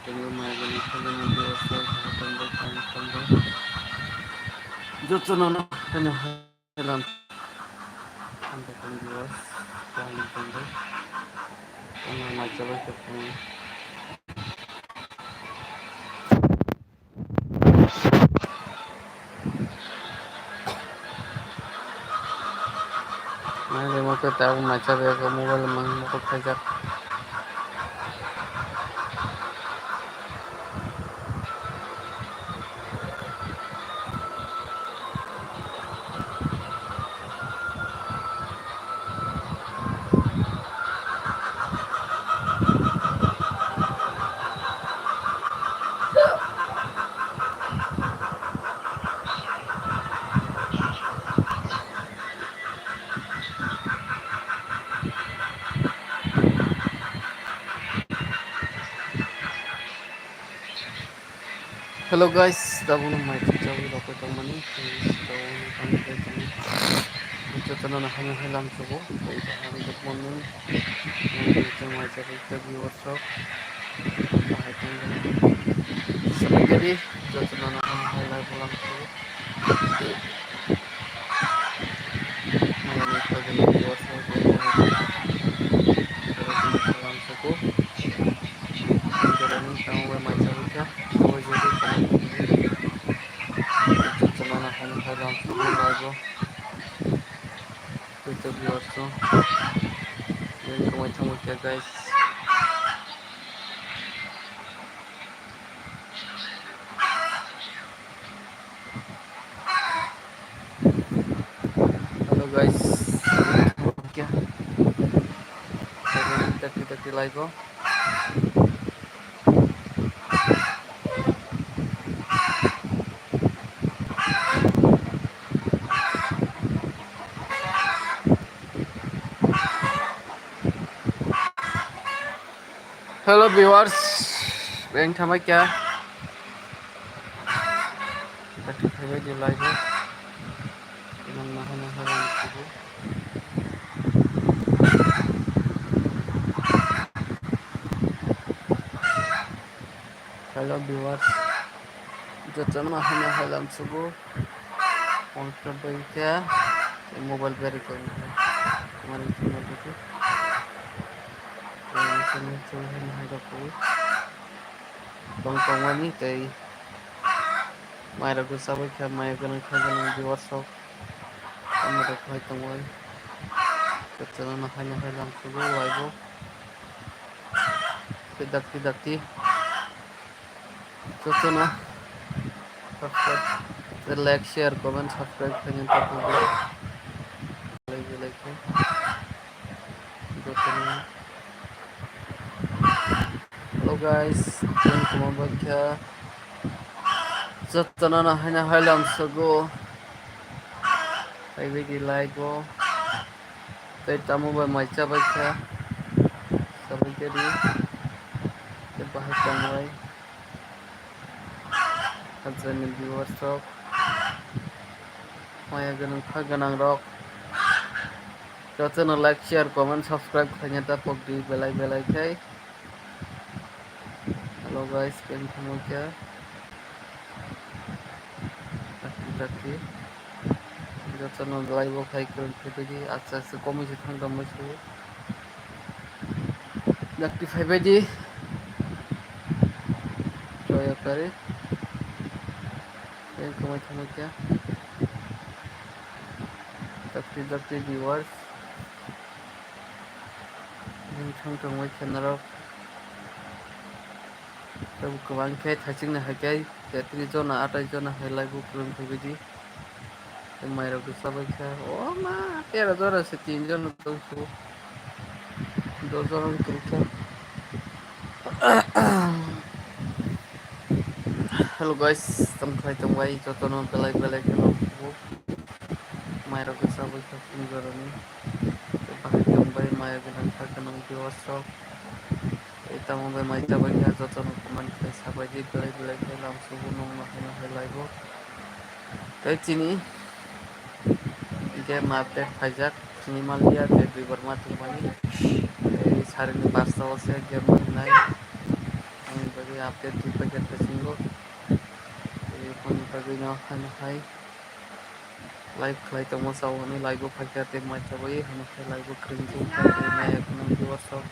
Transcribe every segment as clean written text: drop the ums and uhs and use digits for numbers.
tengo más de listo de mi Dios, tengo Jutsu no no helan tengo con Dios, tengo una chava que pone मैं remote पे ताऊ मचा देगा mobile मंग को खजा Hello guys, dapat naman ito jauh dapat ito mani, dapat kami ito ito tanah na kanya helam suko, ito kami good morning, ito macam ito viewers so, sampai jadi ito tanah na kanya helam pulang suko, malam ito jadi viewers so, helam suko, jadi tahu macam ito, so jadi kami ito tanah na kanya helam suko lago, ito viewers so, jadi macam ito guys. Halo guys, क्या tadi live oh. Hello viewers, yang sama क्या tadi di live oh. Dengan mahal-mahal itu. Hello viewers, jatuh mahal-mahal dalam subuh. Kontra baiknya, mobile beri kemarin cuma itu. Yang cuma ada pun. Bang Pangwani tadi, mai ragu sabai kya mai ganang viewers so, kamu ragu hai tangwai. Jatuh mahal-mahal dalam subuh, live. Tidak. Jatuh nah, subscribe, like, share, comment, subscribe, pengen tahu like. Hello guys, welcome back here. Jatuh na hanya halam sago. Saya di like go. Saya tamu bermaca baca. Sampai jadi bahas ramai. Kajian viewers talk. Maya ganang rock. Jatuh na like, share, comment, subscribe. Ternyata pok di belai kai. Hello guys, welcome back. Taki. Jatuh na live kai kurang jadi akses komisi tangga masuk. Dakti di joya kare. Welcome back. Dakti viewers. Yang channel Tahu kebang kai thaching na hakai tetri jona atai jona helai bu kurang di mai ragu sabai kha oh ma 13 jona se 3 jona to su 2 jona tu hello guys tangkai joto non belai kano mai ragu sabai kha sun jona ni bahai tambai mai ganang kha kanang viewers so ita mo mai sabai kha joto non comment kai sabai di belai kai langsung nong na helai bo tai chini game update hajak minimal dia dari bermati mani hari ini pasta saya game naik bagi update di bagian tersinggung jadi pun bagainya hai live kelai temu sawo ni live pakai tim macam ini hanya live kering jumpa di naik nang di WhatsApp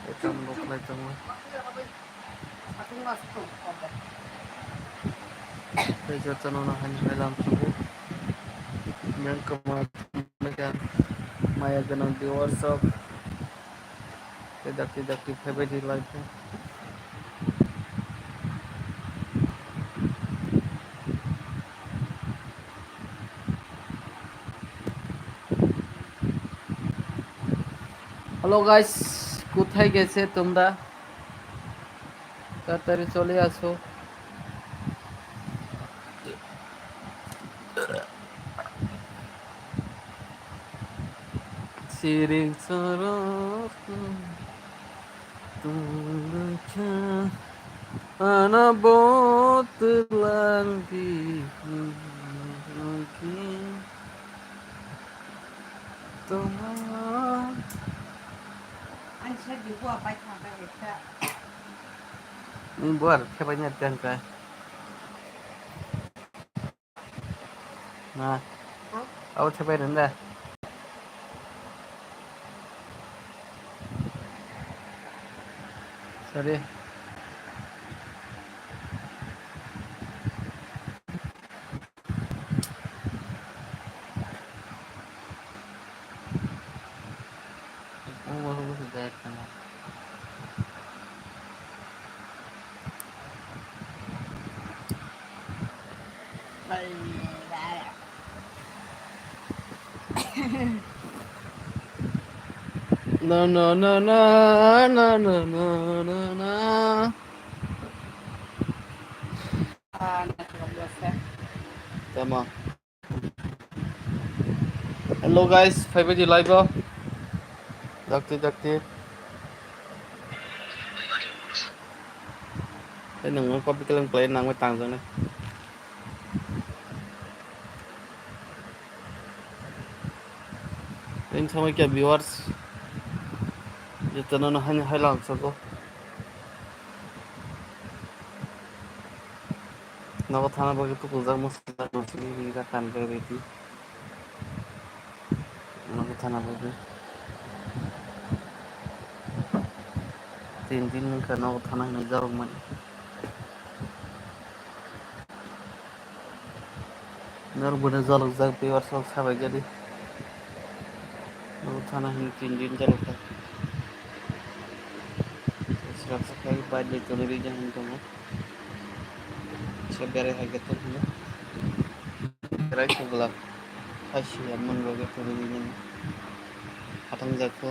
kita mau kelai temu saya jatuh hanya dalam tubuh yang kemarin maya ganang di WhatsApp tidak di di live nya. Hello guys কোথায় গেছে তোমরা তাড়াতাড়ি চলে আসো siring sorot tunggu ana bot lagi tomar anh sẽ đi qua bài thảo bài hết ini buat siapa nyatakan kah nah aku siapa rendah sorry oh sudah kenal no no no no no no no no no tamam hello guys five di live dakti cái nằng có cái lần play nang với tàng rồi này ini sama kayak viewers jadi nana hanya hilang saja nama thana begitu puzar muslim masih akan berarti nama thana begitu 3 दिन का nama thana ini jauh mana नर बने जलक जग viewers सब साबाय jadi nama thana ini 3 दिन जलक serat sekali pada itu lebih jangan tunggu sebenarnya harga tu ni kira kira kasih aman bagi tu lebih ni atang jago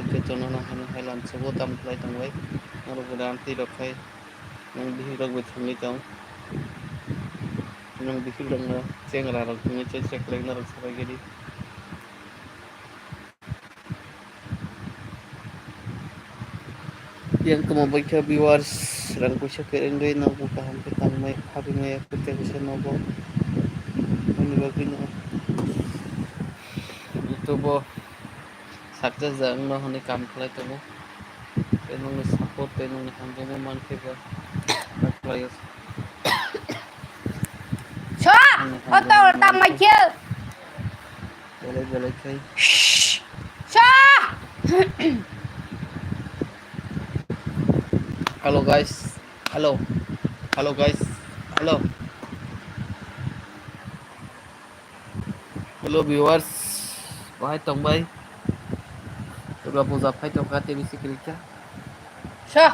itu contohnya hanya highland sebut tampilai tangway nor bukan tidak kai yang dihirau betul ni jauh yang dihirau na cengar arah tu ni cek lagi nor sampai jadi yang kemampuan viewers dan kusya kerenggai nak buka hampir tangmai hari maya kita bisa nopo ini baginya itu boh success jangan noh ni kam kelai temu tenung support tenung hampir man keba players cho ô tô tao mày chưa balik kai cho halo guys halo guys halo viewers bahai tong bay sudah puza phai tong ka tv secret cho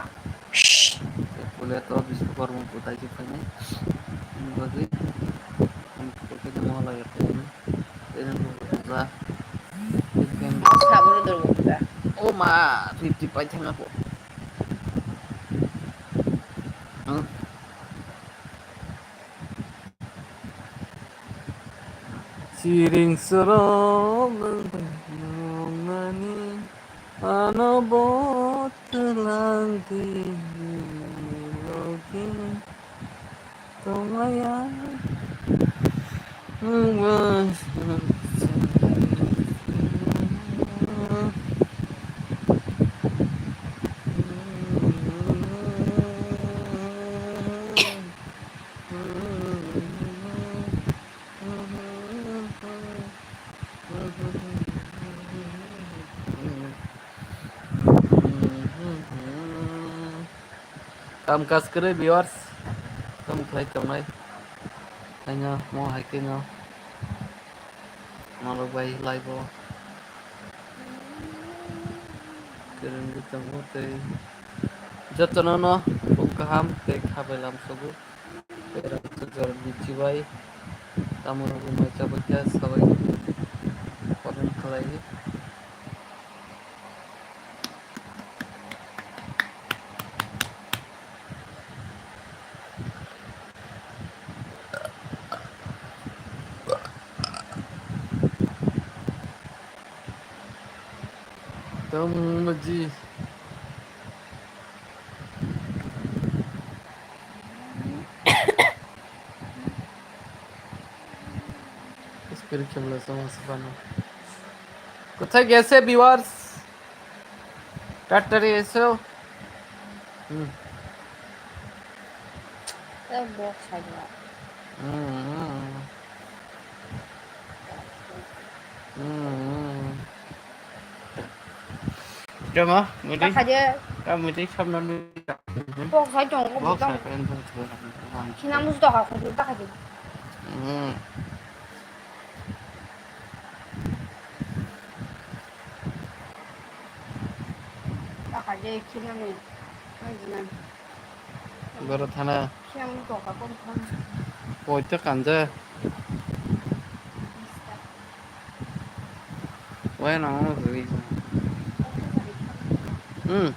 boleh to bisa kormo putai ki phai bagi kita mau lah ya dengan puza sabun dulu kita oh ma 50 panjang aku siring serong mengani ana bot lagi lagi tomaya Kam kas kere viewers tam khlai tongnai aina mo hiking o malok bai live o kereng tongo tei jotono no kaham tei khabai lamsogo tei jor michibai tamoni macha bakya sabai comment khlai tam ji spiritual sama sama কোথায় গেছে viewers তাড়াতাড়ি এসো হুম box aja. Hmm hmm Jom ah, mudi. Tak aja. Kamu mudi sabnan Box aja nggak box bukan. kan Sina musuh tak aku tak aja. Hmm. Tak aja sina nih. Aja. Goro thana Sina musuh tak aku kan. poita kanja. Why no zuri. Hmm.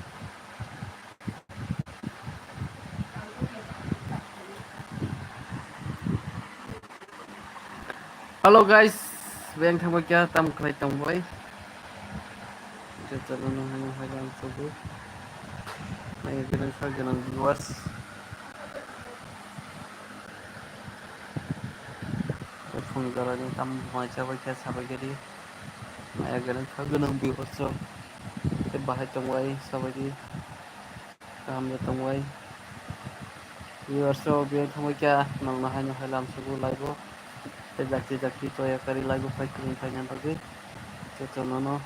Hello guys, beng thang kya tam khlai tong boy. Jalo no hang hagan subu. May ganang sa ganang viewers. Phone garani tam macha bakya sabai gari. May ganang sa ganang viewers so. Te bahai tong boy sabai kam tong boy. Viewers so beng thang kya nang na hang halam subu live. Jaki jaki to ya kari lagu pai kering tanya bagi coconono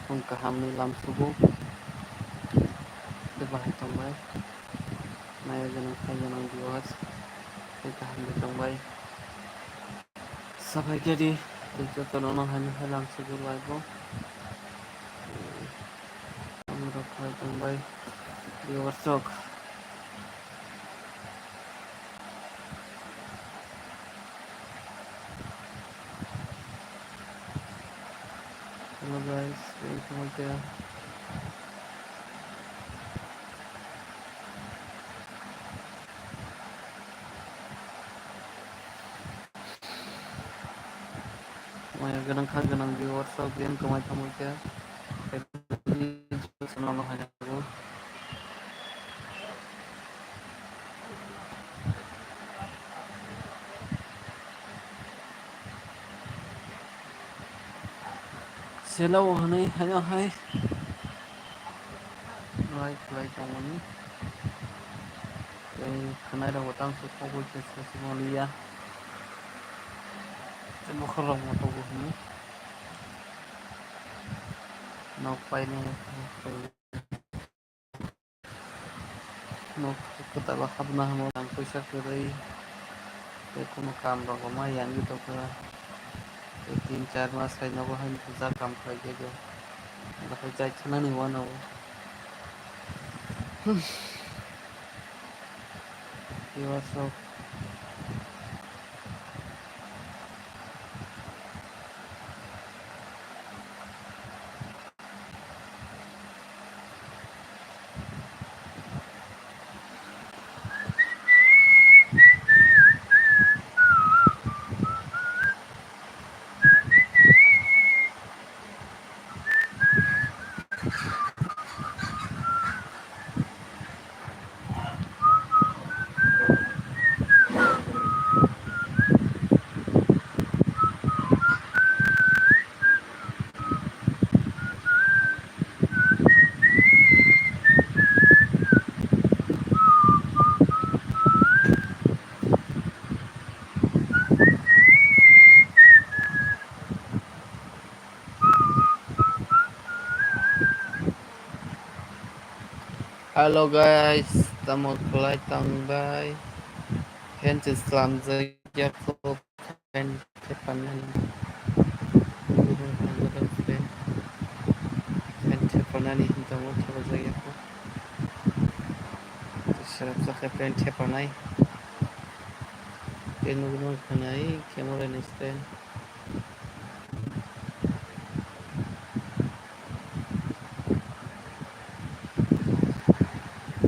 kung kaham ni lam subu de bahai tongbai maya janang kai janang diwas de kaham de tongbai sabai jadi de coconono hani lam subu lagu amro kai tongbai diwas sok hello guys welcome again maya ganang kha ganang diwas sok bien kamai thamai kya coconono hani subu Hello honey hello hi like tongoni kanai ra watang su khobo ke semolia Temo khorong mo to ni no pai ni no kata ba khabna mo ang paisa kurai te kono kam ro ma yang to ka 3-4 mass kai no ba han puja kam khai ge jo da kai chai chana ni wa no you are so hello guys Tamoklay tangbay Hence Islam Jacob and Tepanan and Tepanani Hintamo Zayaku Sharapsaka and Tepanai Kenuno Kanai Camera and Stan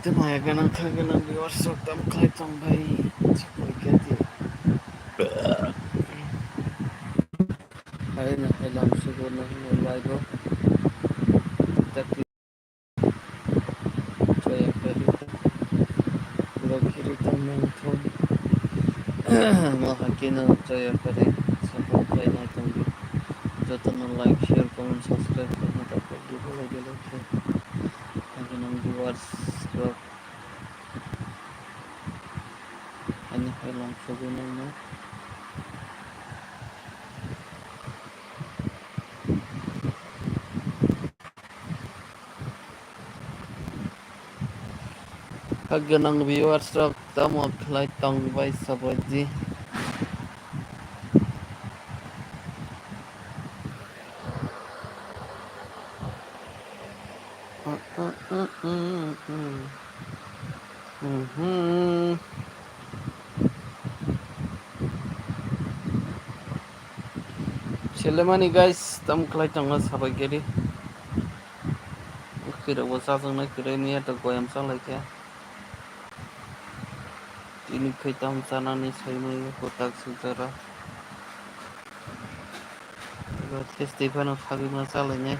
The Mayagan Kagan viewers of them Clayton by Chapagati. I know I love Sugar no Ligo. That Jaya Perita. Lokirita Mentor. Mahakina Jaya Peri. Support by Nightingale. Jotan like, share, comment, subscribe, comment, upload, give I can viewers of any long Sugar no. Kaganang viewers of Tamoklay Tong by Sabaji. Selemani guys, Tamoklay Tonga Sabagiri. Kira was asking like Remy at the Goyam Salaka. Ini Kaitam Sanani Saini Kotak Sutara. But Stephen of Habima Salane.